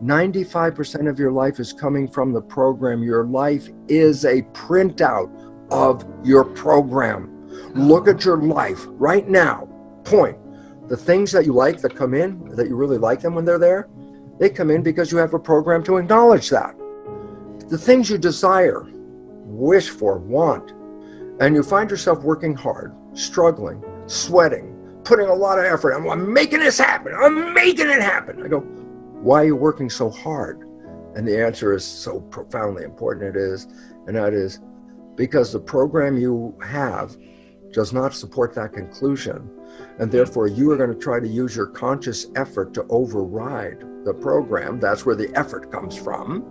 95% of your life is coming from the program. Your life is a printout of your program. Look at your life right now. Point. The things that you like that come in, that you really like them when they're there, they come in because you have a program to acknowledge that. The things you desire, wish for, want, and you find yourself working hard, struggling, sweating, putting a lot of effort. I'm making this happen. I'm making it happen. I go, why are you working so hard? And the answer is so profoundly important. It is, and that is because the program you have does not support that conclusion. And therefore, you are going to try to use your conscious effort to override the program. That's where the effort comes from.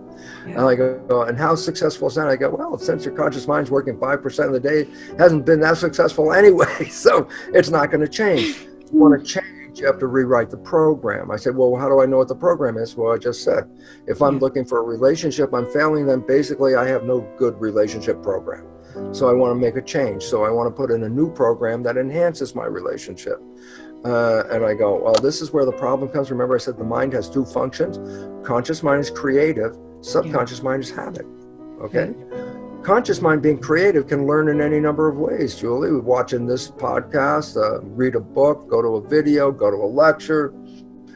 Yeah. And I go, and how successful is that? I go, well, since your conscious mind's working 5% of the day, it hasn't been that successful anyway, so it's not going to change. If you want to change, you have to rewrite the program. I said, well, how do I know what the program is? Well, I just said, if I'm looking for a relationship, I'm failing, then basically I have no good relationship program. So I want to make a change. So I want to put in a new program that enhances my relationship. And I go, well, this is where the problem comes. Remember, I said the mind has two functions. Conscious mind is creative. Subconscious mind is habit. Okay? Conscious mind being creative can learn in any number of ways, Julie. We're watching this podcast, read a book, go to a video, go to a lecture.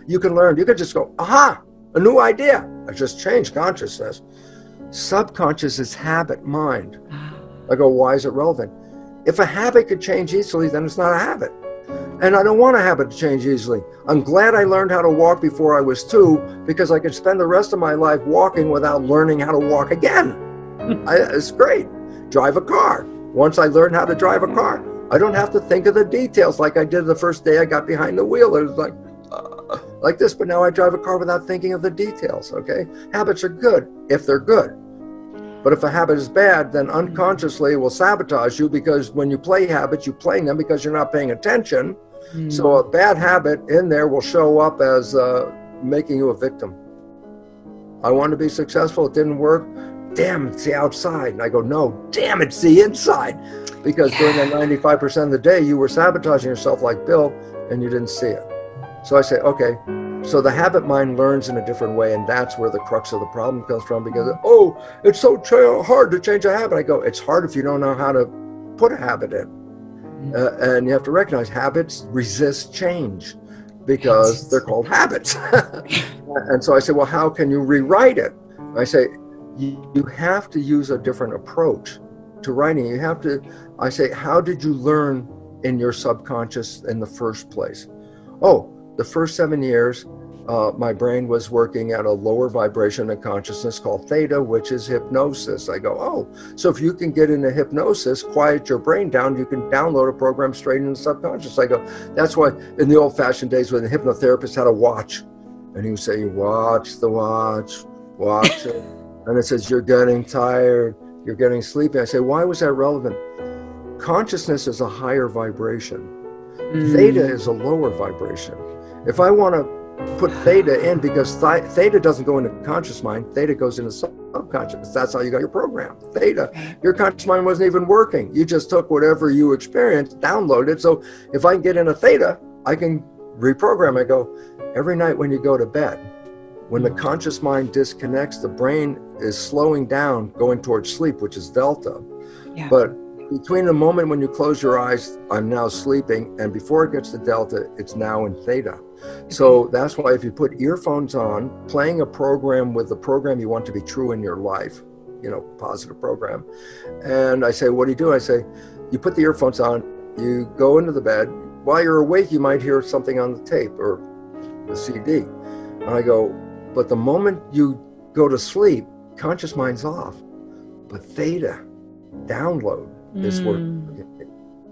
You can learn. You could just go, aha, a new idea. I just changed consciousness. Subconscious is habit mind. I go, why is it relevant? If a habit could change easily, then it's not a habit. And I don't want a habit to change easily. I'm glad I learned how to walk before I was 2, because I could spend the rest of my life walking without learning how to walk again. It's great. Drive a car. Once I learned how to drive a car, I don't have to think of the details like I did the first day I got behind the wheel. It was like this, but now I drive a car without thinking of the details, okay? Habits are good if they're good. But if a habit is bad, then unconsciously it will sabotage you, because when you play habits, you're playing them because you're not paying attention. So a bad habit in there will show up as making you a victim. I wanted to be successful. It didn't work. Damn, it's the outside. And I go, no, damn, it's the inside. Because during that 95% of the day, you were sabotaging yourself like Bill, and you didn't see it. So I say, okay. So the habit mind learns in a different way, and that's where the crux of the problem comes from, because, oh, it's so hard to change a habit. I go, it's hard if you don't know how to put a habit in. And you have to recognize habits resist change because they're called habits. And so I say, well, how can you rewrite it? I say, you have to use a different approach to writing. You have to, I say, how did you learn in your subconscious in the first place? Oh, the first 7 years, my brain was working at a lower vibration of consciousness called theta, which is hypnosis. I go, oh, so if you can get into hypnosis, quiet your brain down, you can download a program straight into the subconscious. I go, that's why in the old-fashioned days when the hypnotherapist had a watch, and he would say, watch the watch, watch it. And it says, you're getting tired, you're getting sleepy. I say, why was that relevant? Consciousness is a higher vibration. Theta is a lower vibration. If I want to put theta in, because theta doesn't go into conscious mind, theta goes into subconscious. That's how you got your program. Theta, your conscious mind wasn't even working. You just took whatever you experienced, downloaded it. So if I can get into theta, I can reprogram. I go, every night when you go to bed, when the conscious mind disconnects, the brain is slowing down, going towards sleep, which is delta. Yeah. But between the moment when you close your eyes, I'm now sleeping, and before it gets to delta, it's now in theta. So that's why if you put earphones on, playing a program with the program you want to be true in your life, you know, positive program. And I say, what do you do? I say, you put the earphones on, you go into the bed. While you're awake, you might hear something on the tape or the CD. And I go, but the moment you go to sleep, conscious mind's off. But theta, download, is working.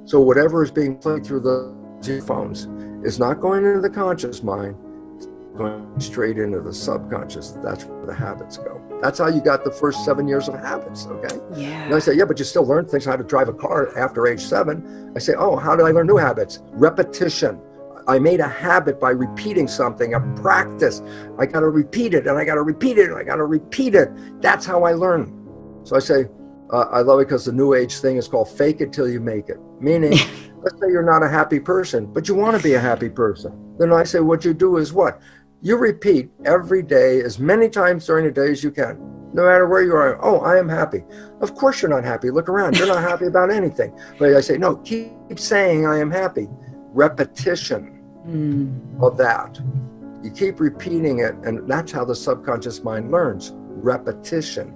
So whatever is being played through the earphones is not going into the conscious mind, it's going straight into the subconscious. That's where the habits go. That's how you got the first 7 years of habits, okay? Yeah. And I say, yeah, but you still learn things, how to drive a car after age 7. I say, oh, how did I learn new habits? Repetition. I made a habit by repeating something, a practice. I got to repeat it, and I got to repeat it, and I got to repeat it. That's how I learn. So I say, I love it because the new age thing is called fake it till you make it. Meaning, let's say you're not a happy person, but you want to be a happy person. Then I say, what you do is what? You repeat every day as many times during the day as you can, no matter where you are. Oh, I am happy. Of course you're not happy. Look around. You're not happy about anything. But I say, no, keep saying I am happy. Repetition of that. You keep repeating it, and that's how the subconscious mind learns. Repetition,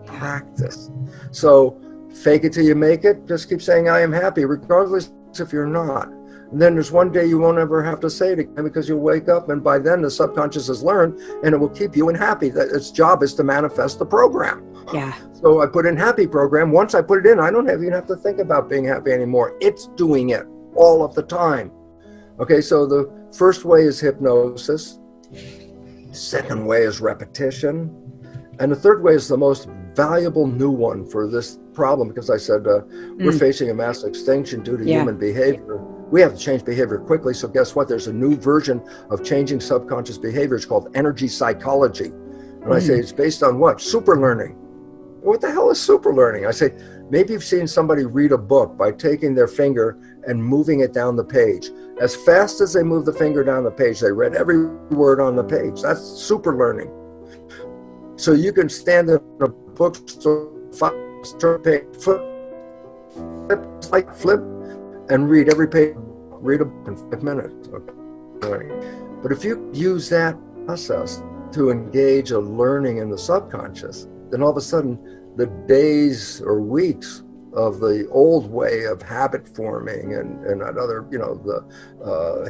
practice. So fake it till you make it. Just keep saying I am happy, regardless if you're not. And then there's one day you won't ever have to say it again, because you'll wake up, and by then the subconscious has learned, and it will keep you in happy. That its job is to manifest the program. Yeah. So I put in happy program. Once I put it in, I don't even have to think about being happy anymore. It's doing it all of the time. Okay, so the first way is hypnosis. Second way is repetition. And the third way is the most valuable new one for this problem, because I said we're facing a mass extinction due to human behavior. We have to change behavior quickly. So guess what? There's a new version of changing subconscious behavior. It's called energy psychology. And I say it's based on what? Super learning. What the hell is super learning? I say, maybe you've seen somebody read a book by taking their finger and moving it down the page. As fast as they move the finger down the page, they read every word on the page. That's super learning. So you can stand in a bookstore, turn page, flip, and read every page, read a book in 5 minutes. Okay. But if you use that process to engage a learning in the subconscious, then all of a sudden the days or weeks of the old way of habit forming and that other, the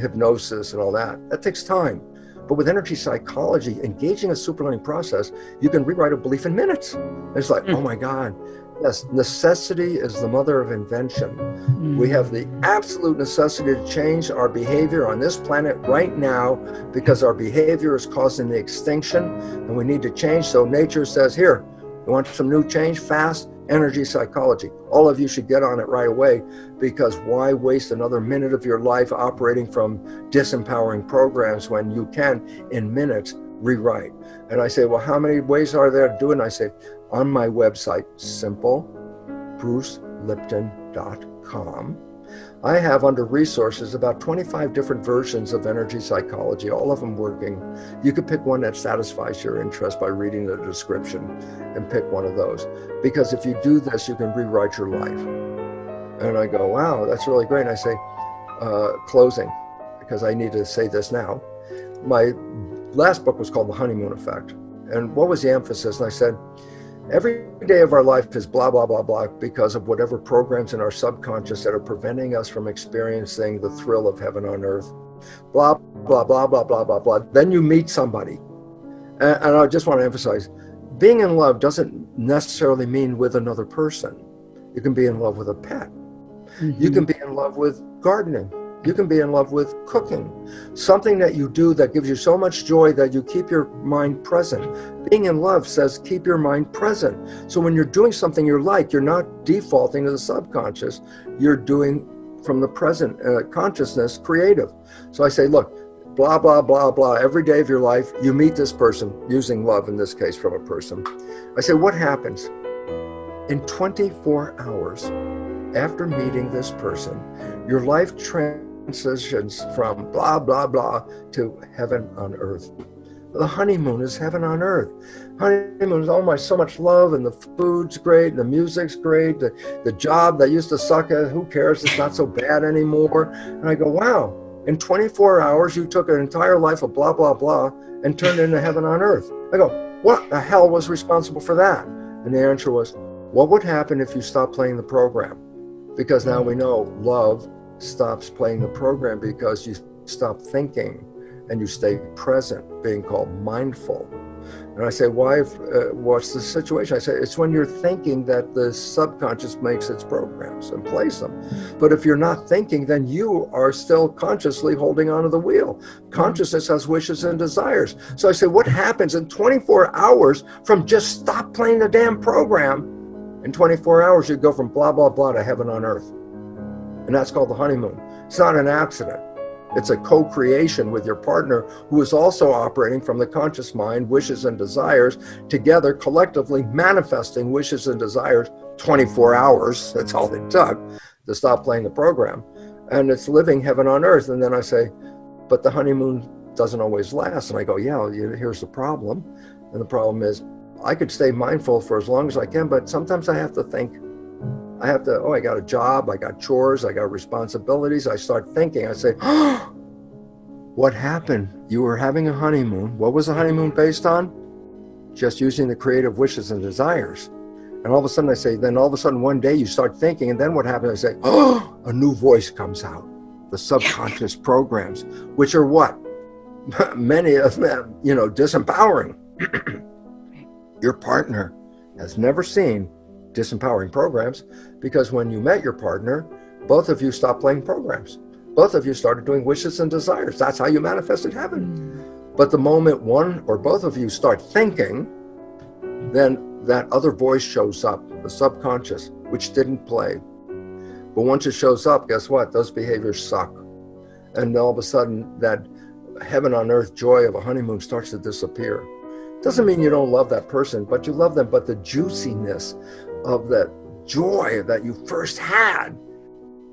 hypnosis and all that takes time. But with energy psychology, engaging a super learning process, you can rewrite a belief in minutes. It's like, oh my God, yes, necessity is the mother of invention. We have the absolute necessity to change our behavior on this planet right now, because our behavior is causing the extinction, and we need to change. So nature says, here, you want some new change? Fast? Energy psychology. All of you should get on it right away, because why waste another minute of your life operating from disempowering programs when you can, in minutes, rewrite? And I say, well, how many ways are there to do it? And I say, on my website, simplebrucelipton.com, I have under resources about 25 different versions of energy psychology, all of them working. You could pick one that satisfies your interest by reading the description and pick one of those. Because if you do this, you can rewrite your life. And I go, wow, that's really great. And I say, closing, because I need to say this now. My last book was called The Honeymoon Effect. And what was the emphasis? And I said, every day of our life is blah, blah, blah, blah, because of whatever programs in our subconscious that are preventing us from experiencing the thrill of heaven on earth. Blah, blah, blah, blah, blah, blah, blah. Then you meet somebody. And I just want to emphasize, being in love doesn't necessarily mean with another person. You can be in love with a pet. You can be in love with gardening. You can be in love with cooking. Something that you do that gives you so much joy that you keep your mind present. Being in love says keep your mind present. So when you're doing something you like, you're not defaulting to the subconscious. You're doing from the present consciousness creative. So I say, look, blah, blah, blah, blah. Every day of your life, you meet this person, using love in this case from a person. I say, what happens? In 24 hours after meeting this person, your life transitions from blah, blah, blah to heaven on earth. The honeymoon is heaven on earth. Honeymoon is, oh my, so much love, and the food's great, and the music's great, the job that used to suck, who cares, it's not so bad anymore. And I go, wow, in 24 hours, you took an entire life of blah, blah, blah, and turned it into heaven on earth. I go, what the hell was responsible for that? And the answer was, what would happen if you stopped playing the program? Because now we know love stops playing the program because you stop thinking and you stay present, being called mindful. And I say, why? What's the situation? I say, it's when you're thinking that the subconscious makes its programs and plays them. But if you're not thinking, then you are still consciously holding onto the wheel. Consciousness has wishes and desires. So I say, what happens in 24 hours from just stop playing the damn program? In 24 hours, you go from blah, blah, blah to heaven on earth. And that's called the honeymoon. It's not an accident. It's a co-creation with your partner who is also operating from the conscious mind, wishes and desires, together collectively manifesting wishes and desires. 24 hours, that's all it took to stop playing the program. And it's living heaven on earth. And then I say, but the honeymoon doesn't always last. And I go, yeah, here's the problem. And the problem is I could stay mindful for as long as I can, but sometimes I have to think. I got a job, I got chores, I got responsibilities. I start thinking, I say, oh, what happened? You were having a honeymoon. What was the honeymoon based on? Just using the creative wishes and desires. And all of a sudden I say, then all of a sudden one day you start thinking, and then what happens? I say, oh, a new voice comes out. The subconscious programs, which are what? Many of them, disempowering. Your partner has never seen disempowering programs, because when you met your partner, both of you stopped playing programs. Both of you started doing wishes and desires. That's how you manifested heaven. But the moment one or both of you start thinking, then that other voice shows up, the subconscious, which didn't play. But once it shows up, guess what? Those behaviors suck. And all of a sudden, that heaven on earth joy of a honeymoon starts to disappear. Doesn't mean you don't love that person, but you love them. But the juiciness of that joy that you first had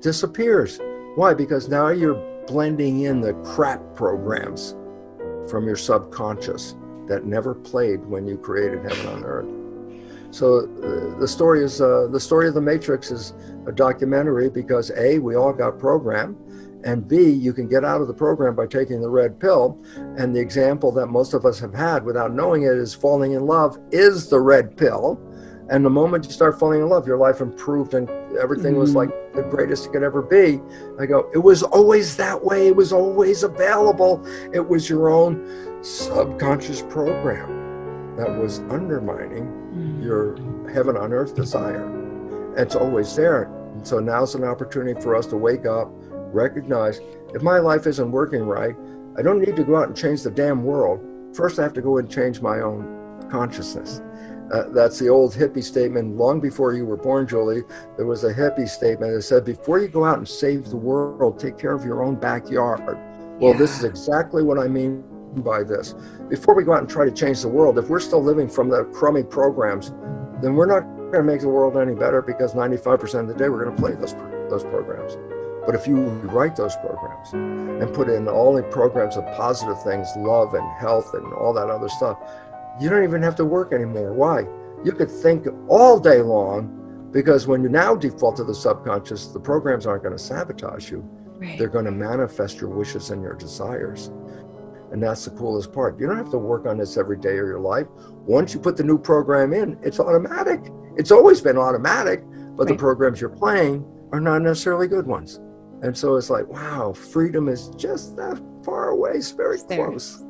disappears. Why? Because now you're blending in the crap programs from your subconscious that never played when you created heaven on earth. So the story of the Matrix is a documentary because A, we all got programmed, and B, you can get out of the program by taking the red pill. And the example that most of us have had without knowing it is falling in love is the red pill. And the moment you start falling in love, your life improved and everything was like the greatest it could ever be. I go, it was always that way. It was always available. It was your own subconscious program that was undermining your heaven on earth desire. It's always there. And so now's an opportunity for us to wake up, recognize, if my life isn't working right, I don't need to go out and change the damn world. First, I have to go and change my own consciousness. That's the old hippie statement. Long before you were born, Julie, there was a hippie statement that said, before you go out and save the world, take care of your own backyard. Well, this is exactly what I mean by this. Before we go out and try to change the world, if we're still living from the crummy programs, then we're not going to make the world any better, because 95% of the day we're going to play those programs. But if you rewrite those programs and put in all the programs of positive things, love and health and all that other stuff, you don't even have to work anymore. Why? You could think all day long, because when you now default to the subconscious, the programs aren't going to sabotage you. Right. They're going to manifest your wishes and your desires. And that's the coolest part. You don't have to work on this every day of your life. Once you put the new program in, it's automatic. It's always been automatic, but the programs you're playing are not necessarily good ones. And so it's like, wow, freedom is just that far away. It's very close.